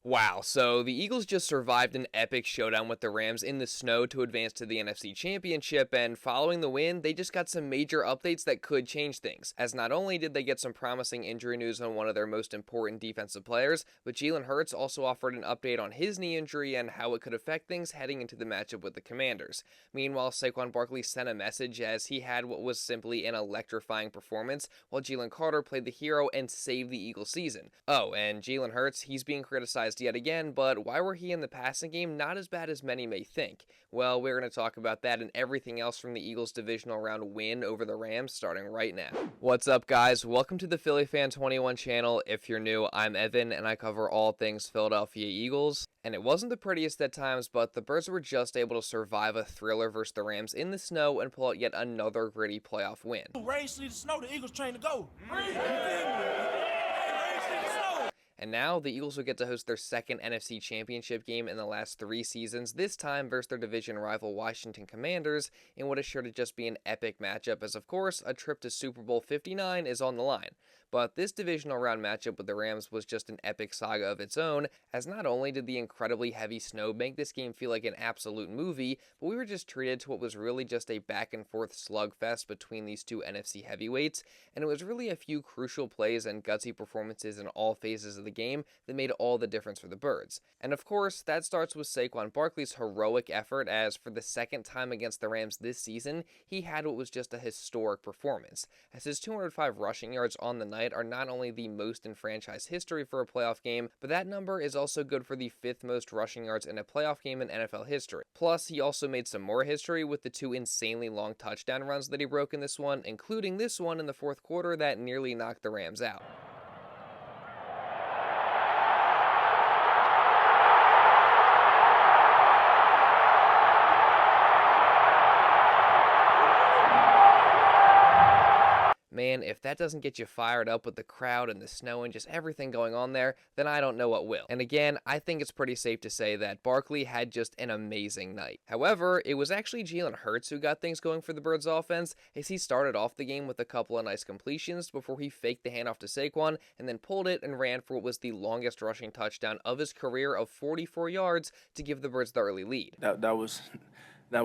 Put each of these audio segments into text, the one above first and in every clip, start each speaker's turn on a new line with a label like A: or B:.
A: Wow, so the Eagles just survived an epic showdown with the Rams in the snow to advance to the NFC Championship, and following the win, they just got some major updates that could change things, as not only did they get some promising injury news on one of their most important defensive players, but Jalen Hurts also offered an update on his knee injury and how it could affect things heading into the matchup with the Commanders. Meanwhile, Saquon Barkley sent a message as he had what was simply an electrifying performance, while Jalen Carter played the hero and saved the Eagles' season. Oh, and Jalen Hurts, he's being criticized yet again, but why were he in the passing game not as bad as many may think? Well, we're going to talk about that and everything else from the Eagles' divisional round win over the Rams starting right now. What's up, guys? Welcome to the Philly Fan 21 channel. If you're new, I'm Evan, and I cover all things Philadelphia Eagles. And it wasn't the prettiest at times, but the Birds were just able to survive a thriller versus the Rams in the snow and pull out yet another gritty playoff win.
B: Rain, sleet, snow, the Eagles train to go.
A: And now, the Eagles will get to host their second NFC Championship game in the last 3 seasons, this time versus their division rival Washington Commanders, in what is sure to just be an epic matchup, as of course, a trip to Super Bowl 59 is on the line. But this divisional round matchup with the Rams was just an epic saga of its own, as not only did the incredibly heavy snow make this game feel like an absolute movie, but we were just treated to what was really just a back-and-forth slugfest between these two NFC heavyweights, and it was really a few crucial plays and gutsy performances in all phases of the game that made all the difference for the Birds. And of course, that starts with Saquon Barkley's heroic effort, as for the second time against the Rams this season, he had what was just a historic performance, as his 205 rushing yards on the night are not only the most in franchise history for a playoff game, but that number is also good for the 5th most rushing yards in a playoff game in NFL history. Plus, he also made some more history with the 2 insanely long touchdown runs that he broke in this one, including this one in the 4th quarter that nearly knocked the Rams out. Man, if that doesn't get you fired up with the crowd and the snow and just everything going on there, then I don't know what will. And again, I think it's pretty safe to say that Barkley had just an amazing night. However, it was actually Jalen Hurts who got things going for the Birds offense, as he started off the game with a couple of nice completions before he faked the handoff to Saquon and then pulled it and ran for what was the longest rushing touchdown of his career of 44 yards to give the Birds the early lead.
C: That was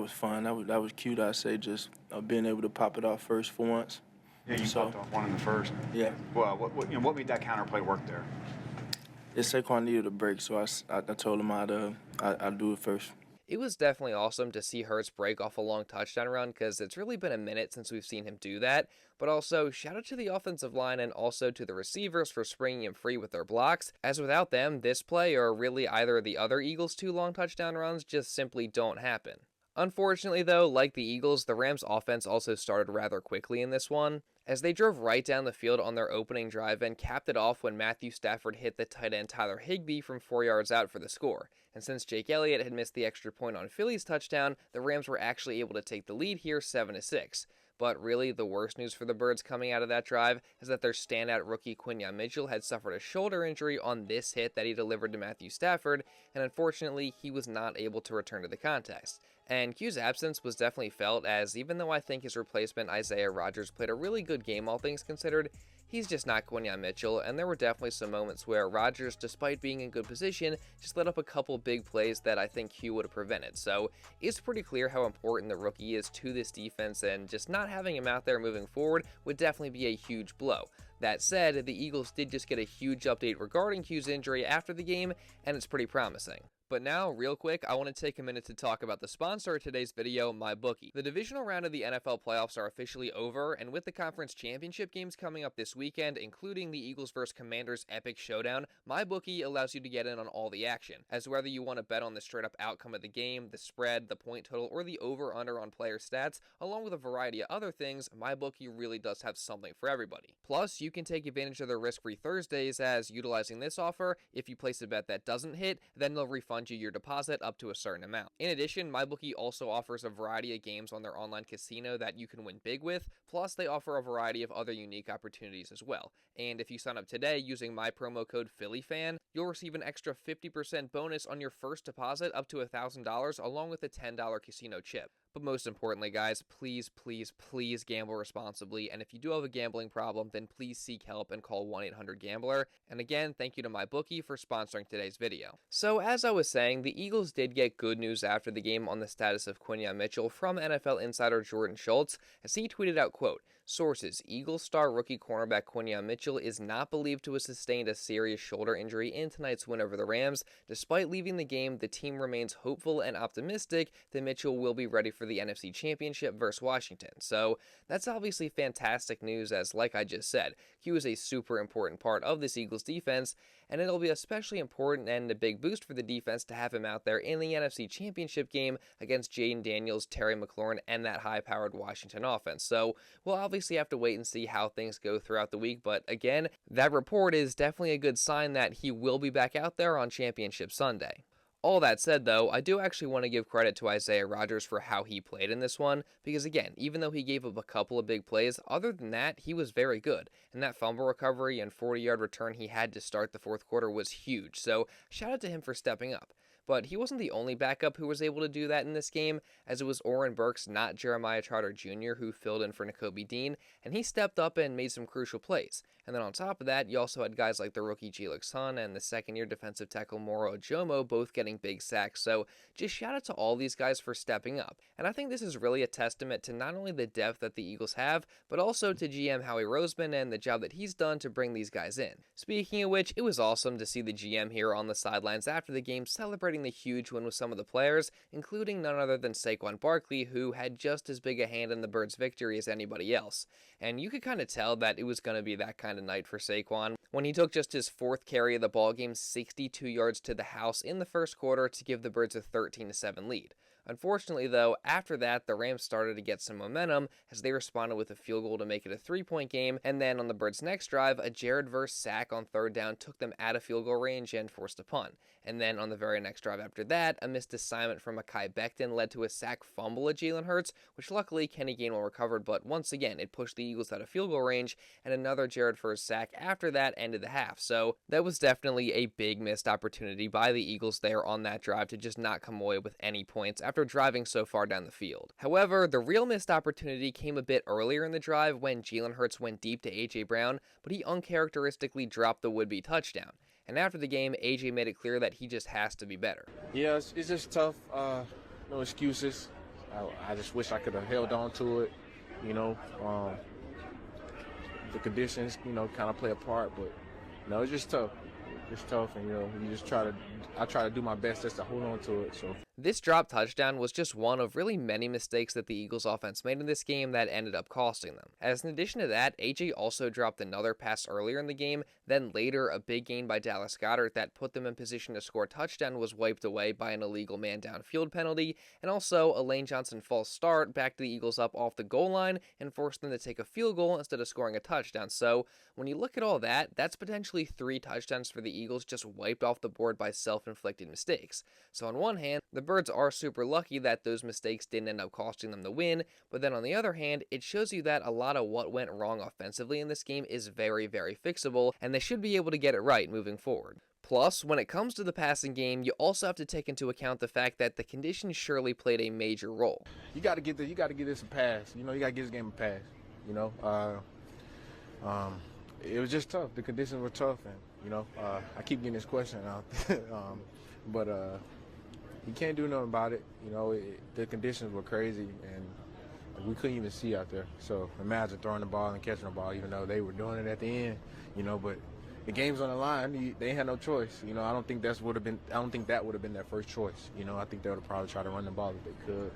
C: fun. That was cute, I say, just being able to pop it off first for once.
D: Yeah, you popped off one in the first.
C: Yeah.
D: Well, what made that counterplay work there?
C: Saquon needed a break, so I told him I'd do it first.
A: It was definitely awesome to see Hurts break off a long touchdown run, because it's really been a minute since we've seen him do that. But also, shout out to the offensive line and also to the receivers for springing him free with their blocks, as without them, this play or really either of the other Eagles' 2 long touchdown runs just simply don't happen. Unfortunately, though, like the Eagles, the Rams' offense also started rather quickly in this one, as they drove right down the field on their opening drive and capped it off when Matthew Stafford hit the tight end Tyler Higbee from 4 yards out for the score. And since Jake Elliott had missed the extra point on Philly's touchdown, the Rams were actually able to take the lead here 7-6. But really, the worst news for the Birds coming out of that drive is that their standout rookie Quinyon Mitchell had suffered a shoulder injury on this hit that he delivered to Matthew Stafford, and unfortunately, he was not able to return to the contest. And Q's absence was definitely felt, as even though I think his replacement Isaiah Rodgers played a really good game all things considered, he's just not Quinyon Mitchell, and there were definitely some moments where Rodgers, despite being in good position, just let up a couple big plays that I think Q would have prevented. So it's pretty clear how important the rookie is to this defense, and just not having him out there moving forward would definitely be a huge blow. That said, the Eagles did just get a huge update regarding Q's injury after the game, and it's pretty promising. But now, real quick, I want to take a minute to talk about the sponsor of today's video, MyBookie. The divisional round of the NFL playoffs are officially over, and with the conference championship games coming up this weekend, including the Eagles vs. Commanders epic showdown, MyBookie allows you to get in on all the action. As whether you want to bet on the straight-up outcome of the game, the spread, the point total, or the over-under on player stats, along with a variety of other things, MyBookie really does have something for everybody. Plus, you can take advantage of their risk-free Thursdays, as utilizing this offer, if you place a bet that doesn't hit, then they'll refund you your deposit up to a certain amount. In addition, MyBookie also offers a variety of games on their online casino that you can win big with, plus they offer a variety of other unique opportunities as well. And if you sign up today using my promo code PhillyFan, you'll receive an extra 50% bonus on your first deposit up to $1,000 along with a $10 casino chip. But most importantly, guys, please, please, please gamble responsibly. And if you do have a gambling problem, then please seek help and call 1-800-GAMBLER. And again, thank you to MyBookie for sponsoring today's video. So as I was saying, the Eagles did get good news after the game on the status of Quinyon Mitchell from NFL insider Jordan Schultz, as he tweeted out, quote, "Sources, Eagles star rookie cornerback Quinyon Mitchell is not believed to have sustained a serious shoulder injury in tonight's win over the Rams. Despite leaving the game, the team remains hopeful and optimistic that Mitchell will be ready for the NFC Championship versus Washington." So that's obviously fantastic news, as like I just said, he was a super important part of this Eagles defense, and it'll be especially important and a big boost for the defense to have him out there in the NFC Championship game against Jaden Daniels, Terry McLaurin, and that high-powered Washington offense. So we'll obviously have to wait and see how things go throughout the week, but again, that report is definitely a good sign that he will be back out there on Championship Sunday. All that said, though, I do actually want to give credit to Isaiah Rodgers for how he played in this one, because again, even though he gave up a couple of big plays, other than that, he was very good. And that fumble recovery and 40-yard return he had to start the fourth quarter was huge, so shout out to him for stepping up. But he wasn't the only backup who was able to do that in this game, as it was Oren Burks, not Jeremiah Trotter Jr., who filled in for Nakobe Dean, and he stepped up and made some crucial plays. And then on top of that, you also had guys like the rookie Jelix Hun and the second-year defensive tackle Moro Ojomo both getting big sacks, so just shout out to all these guys for stepping up. And I think this is really a testament to not only the depth that the Eagles have, but also to GM Howie Roseman and the job that he's done to bring these guys in. Speaking of which, it was awesome to see the GM here on the sidelines after the game celebrating the huge win with some of the players, including none other than Saquon Barkley, who had just as big a hand in the Birds' victory as anybody else. And you could kind of tell that it was going to be that kind of night for Saquon when he took just his fourth carry of the ballgame 62 yards to the house in the first quarter to give the Birds a 13-7 lead. Unfortunately, though, after that, the Rams started to get some momentum as they responded with a field goal to make it a 3-point game, and then on the Birds' next drive, a Jared Verse sack on third down took them out of field goal range and forced a punt. And then on the very next drive after that, a missed assignment from Mekhi Becton led to a sack fumble at Jalen Hurts, which luckily Kenny Gainwell recovered, but once again, it pushed the Eagles out of field goal range, and another Jared Verse sack after that ended the half. So that was definitely a big missed opportunity by the Eagles there on that drive to just not come away with any points after driving so far down the field. However, the real missed opportunity came a bit earlier in the drive when Jalen Hurts went deep to A.J. Brown, but he uncharacteristically dropped the would-be touchdown. And after the game, A.J. made it clear that he just has to be better.
E: Yeah, it's just tough. No excuses. I just wish I could have held on to it. You know, the conditions, kind of play a part, but it's just tough. It's tough, and I try to do my best just to hold on to it. So
A: this drop touchdown was just one of really many mistakes that the Eagles offense made in this game that ended up costing them. As in addition to that, AJ also dropped another pass earlier in the game, then later a big gain by Dallas Goedert that put them in position to score a touchdown was wiped away by an illegal man downfield penalty, and also a Lane Johnson false start backed the Eagles up off the goal line and forced them to take a field goal instead of scoring a touchdown. So when you look at all that, that's potentially 3 touchdowns for the Eagles just wiped off the board by self-inflicted mistakes. So on one hand, the Birds are super lucky that those mistakes didn't end up costing them the win, but then on the other hand, it shows you that a lot of what went wrong offensively in this game is very, very fixable, and they should be able to get it right moving forward. Plus, when it comes to the passing game, you also have to take into account the fact that the conditions surely played a major role.
E: You got to give this a pass. You got to give this game a pass. It was just tough. The conditions were tough, and I keep getting this question out, but you can't do nothing about it. The conditions were crazy, and we couldn't even see out there. So imagine throwing the ball and catching the ball, even though they were doing it at the end. But the game's on the line. They had no choice. I don't think that would have been their first choice. I think they would have probably tried to run the ball if they could.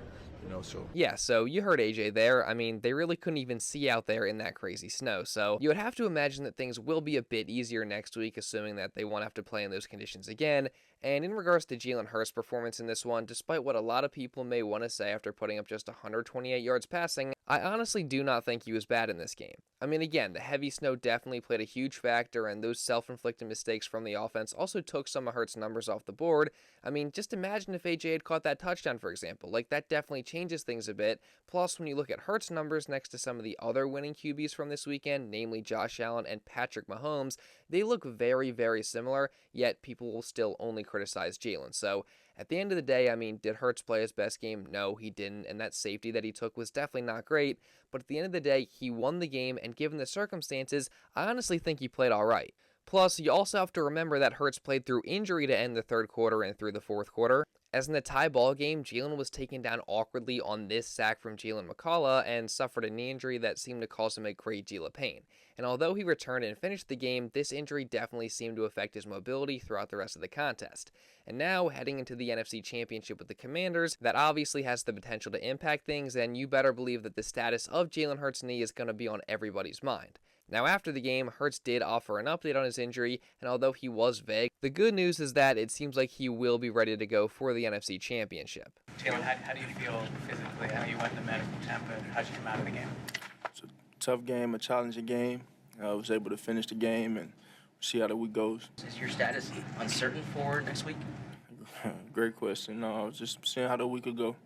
A: So you heard AJ there. I mean, they really couldn't even see out there in that crazy snow. So you would have to imagine that things will be a bit easier next week, assuming that they won't have to play in those conditions again. And in regards to Jalen Hurts' performance in this one, despite what a lot of people may want to say after putting up just 128 yards passing, I honestly do not think he was bad in this game. I mean, again, the heavy snow definitely played a huge factor, and those self-inflicted mistakes from the offense also took some of Hurts' numbers off the board. I mean, just imagine if AJ had caught that touchdown, for example. That definitely changes things a bit. Plus, when you look at Hurts' numbers next to some of the other winning QBs from this weekend, namely Josh Allen and Patrick Mahomes, they look very, very similar, yet people will still only criticize Jalen. So at the end of the day, I mean, did Hurts play his best game? No, he didn't, and that safety that he took was definitely not great, but at the end of the day, he won the game, and given the circumstances, I honestly think he played all right. Plus, you also have to remember that Hurts played through injury to end the third quarter and through the fourth quarter, as in the tie ball game, Jalen was taken down awkwardly on this sack from Jalen McCullough and suffered a knee injury that seemed to cause him a great deal of pain. And although he returned and finished the game, this injury definitely seemed to affect his mobility throughout the rest of the contest. And now, heading into the NFC Championship with the Commanders, that obviously has the potential to impact things, and you better believe that the status of Jalen Hurts' knee is going to be on everybody's mind. Now, after the game, Hurts did offer an update on his injury, and although he was vague, the good news is that it seems like he will be ready to go for the NFC Championship.
F: Jalen, how do you feel physically? I know you went in the medical tent, but how'd you come out of the game?
C: It's a tough game, a challenging game. I was able to finish the game and see how the week goes.
G: Is your status uncertain for next week?
C: Great question. No, I was just seeing how the week would go,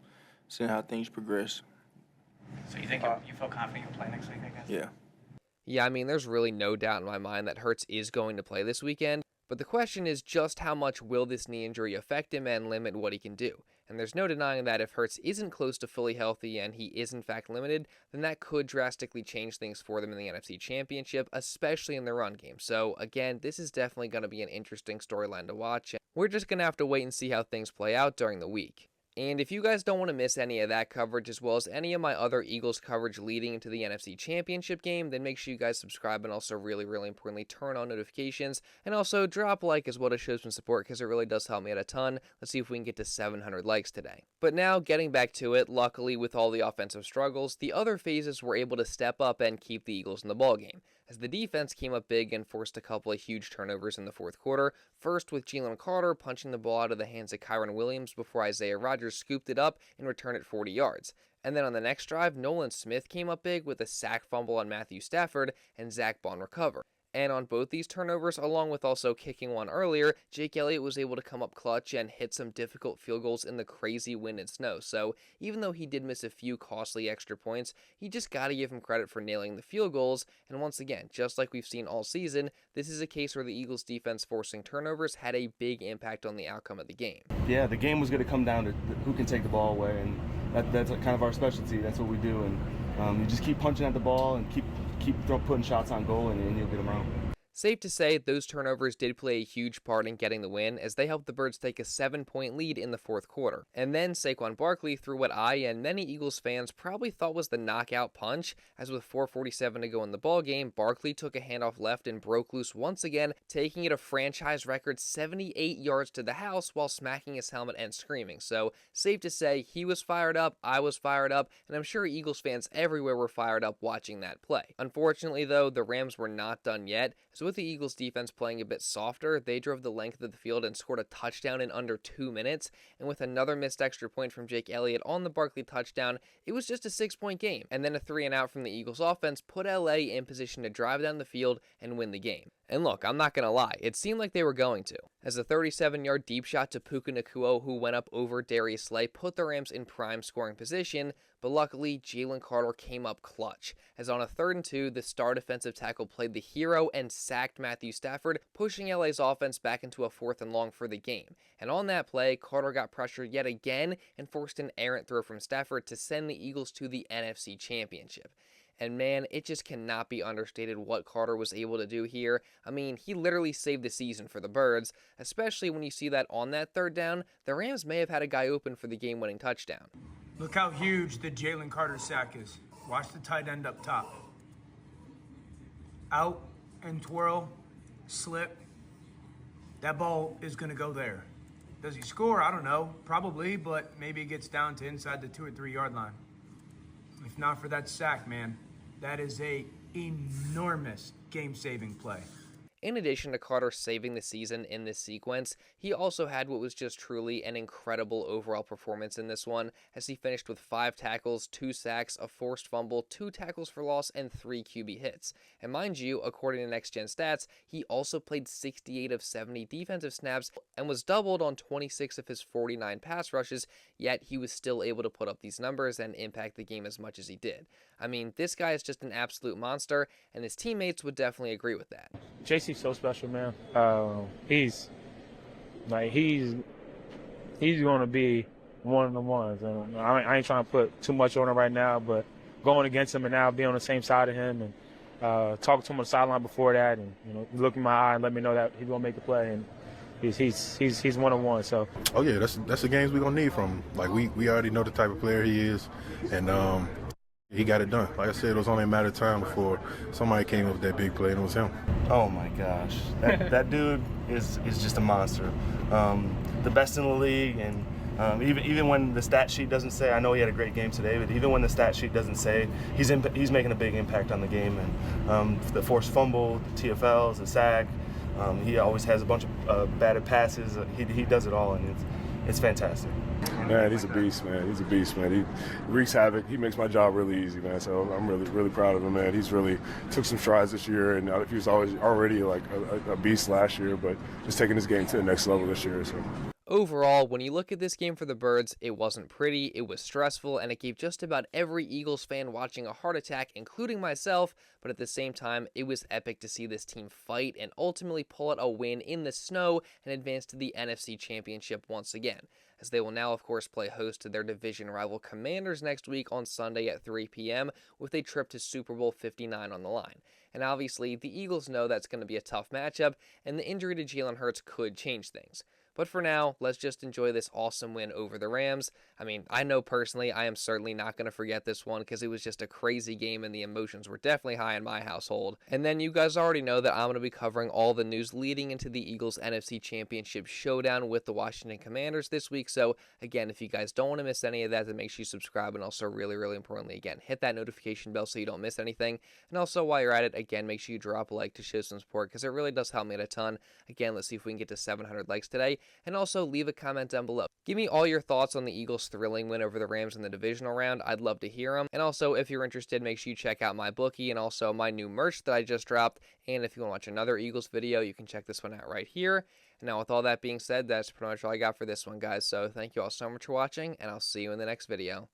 C: seeing how things progress.
F: So you think you feel confident you'll play next week, I guess?
C: Yeah.
A: Yeah, I mean, there's really no doubt in my mind that Hurts is going to play this weekend, but the question is just how much will this knee injury affect him and limit what he can do? And there's no denying that if Hurts isn't close to fully healthy and he is in fact limited, then that could drastically change things for them in the NFC Championship, especially in the run game. So again, this is definitely going to be an interesting storyline to watch, and we're just going to have to wait and see how things play out during the week. And if you guys don't want to miss any of that coverage as well as any of my other Eagles coverage leading into the NFC Championship game, then make sure you guys subscribe and also really, really importantly, turn on notifications and also drop a like as well to show some support because it really does help me out a ton. Let's see if we can get to 700 likes today. But now, getting back to it, luckily with all the offensive struggles, the other phases were able to step up and keep the Eagles in the ballgame, as the defense came up big and forced a couple of huge turnovers in the fourth quarter, first with Jalen Carter punching the ball out of the hands of Kyron Williams before Isaiah Rodgers scooped it up and returned it 40 yards. And then on the next drive, Nolan Smith came up big with a sack fumble on Matthew Stafford and Zach Bond recover. And on both these turnovers, along with also kicking one earlier, Jake Elliott was able to come up clutch and hit some difficult field goals in the crazy wind and snow. So even though he did miss a few costly extra points, you just got to give him credit for nailing the field goals. And once again, just like we've seen all season, this is a case where the Eagles defense forcing turnovers had a big impact on the outcome of the game.
H: Yeah, the game was going to come down to who can take the ball away, and that's kind of our specialty. That's what we do, and you just keep punching at the ball and keep putting shots on goal, and you'll get them out.
A: Safe to say, those turnovers did play a huge part in getting the win, as they helped the Birds take a 7-point lead in the fourth quarter. And then Saquon Barkley threw what I and many Eagles fans probably thought was the knockout punch, as with 4:47 to go in the ballgame, Barkley took a handoff left and broke loose once again, taking it a franchise record 78 yards to the house while smacking his helmet and screaming. So, safe to say, he was fired up, I was fired up, and I'm sure Eagles fans everywhere were fired up watching that play. Unfortunately, though, the Rams were not done yet, so with the Eagles defense playing a bit softer, they drove the length of the field and scored a touchdown in under 2 minutes, and with another missed extra point from Jake Elliott on the Barkley touchdown, it was just a 6-point game, and then a 3-and-out from the Eagles offense put LA in position to drive down the field and win the game. And look, I'm not going to lie, it seemed like they were going to, as a 37-yard deep shot to Puka Nacua, who went up over Darius Slay, put the Rams in prime scoring position, but luckily Jalen Carter came up clutch, as on a 3rd and 2, the star defensive tackle played the hero and sacked Matthew Stafford, pushing LA's offense back into a 4th and long for the game. And on that play, Carter got pressured yet again and forced an errant throw from Stafford to send the Eagles to the NFC Championship. And man, it just cannot be understated what Carter was able to do here. I mean, he literally saved the season for the Birds, especially when you see that on that 3rd down, the Rams may have had a guy open for the game-winning touchdown.
B: Look how huge the Jalen Carter sack is. Watch the tight end up top. Out and twirl, slip. That ball is going to go there. Does he score? I don't know. Probably, but maybe it gets down to inside the 2 or 3 yard line. If not for that sack, man, that is a enormous game-saving play.
A: In addition to Carter saving the season in this sequence, he also had what was just truly an incredible overall performance in this one, as he finished with 5 tackles, 2 sacks, a forced fumble, 2 tackles for loss, and 3 QB hits. And mind you, according to Next Gen Stats, he also played 68 of 70 defensive snaps and was doubled on 26 of his 49 pass rushes, yet he was still able to put up these numbers and impact the game as much as he did. I mean, this guy is just an absolute monster, and his teammates would definitely agree with that.
I: JC he's so special, man. He's going to be one of the ones. And I ain't trying to put too much on him right now, but going against him and now being on the same side of him and talking to him on the sideline before that, and look in my eye and let me know that he's going to make the play. And he's one of one. So.
J: Oh yeah, that's the games we're gonna need from him. Like we already know the type of player he is, and he got it done. Like I said, it was only a matter of time before somebody came up with that big play, and it was him.
H: Oh my gosh, that dude is just a monster. The best in the league, and even when the stat sheet doesn't say, I know he had a great game today, but even when the stat sheet doesn't say, he's making a big impact on the game. And the forced fumble, the TFLs, the sack, he always has a bunch of batted passes. He does it all, and it's fantastic.
K: Man, he's a beast, man. He's a beast, man. He wreaks havoc. He makes my job really easy, man. So I'm really proud of him, man. He's really took some strides this year, and he was already like a beast last year, but just taking his game to the next level this year. So.
A: Overall, when you look at this game for the Birds, it wasn't pretty, it was stressful, and it gave just about every Eagles fan watching a heart attack, including myself, but at the same time, it was epic to see this team fight and ultimately pull out a win in the snow and advance to the NFC Championship once again, as they will now, of course, play host to their division rival Commanders next week on Sunday at 3 p.m. with a trip to Super Bowl 59 on the line. And obviously, the Eagles know that's going to be a tough matchup, and the injury to Jalen Hurts could change things. But for now, let's just enjoy this awesome win over the Rams. I mean, I know personally I am certainly not going to forget this one because it was just a crazy game and the emotions were definitely high in my household. And then you guys already know that I'm going to be covering all the news leading into the Eagles NFC Championship showdown with the Washington Commanders this week. So again, if you guys don't want to miss any of that, then make sure you subscribe, and also really importantly, again, hit that notification bell so you don't miss anything. And also while you're at it, again, make sure you drop a like to show some support because it really does help me out a ton. Again, let's see if we can get to 700 likes today. And also leave a comment down below. Give me all your thoughts on the Eagles' thrilling win over the Rams in the divisional round. I'd love to hear them. And also, if you're interested, make sure you check out my bookie and also my new merch that I just dropped. And if you want to watch another Eagles video, you can check this one out right here. And now with all that being said, that's pretty much all I got for this one, guys. So thank you all so much for watching, and I'll see you in the next video.